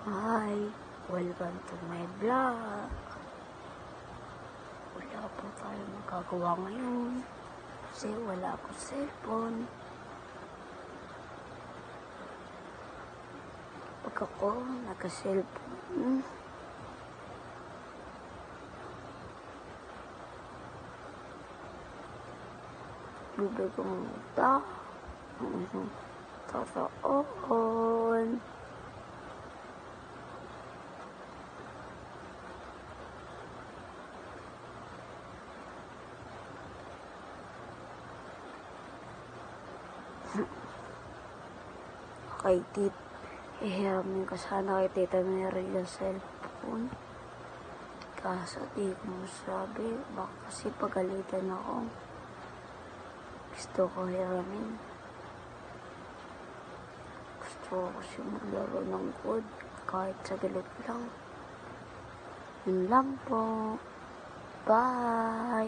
Hi! Welcome to my vlog. Wala po tayo magagawa ngayon kasi wala po cellphone. Pag ako naka-cellphone, bibig kong ito. Totoo. Kay ihiramin ko sana kay Tita Mary yung cellphone. Kaso di ko masabi. Baka kasi pagalitan ako. Gusto ko hiramin. Gusto ko kasi maglaro ng code. Kahit saglit lang. Yun lang po. Bye!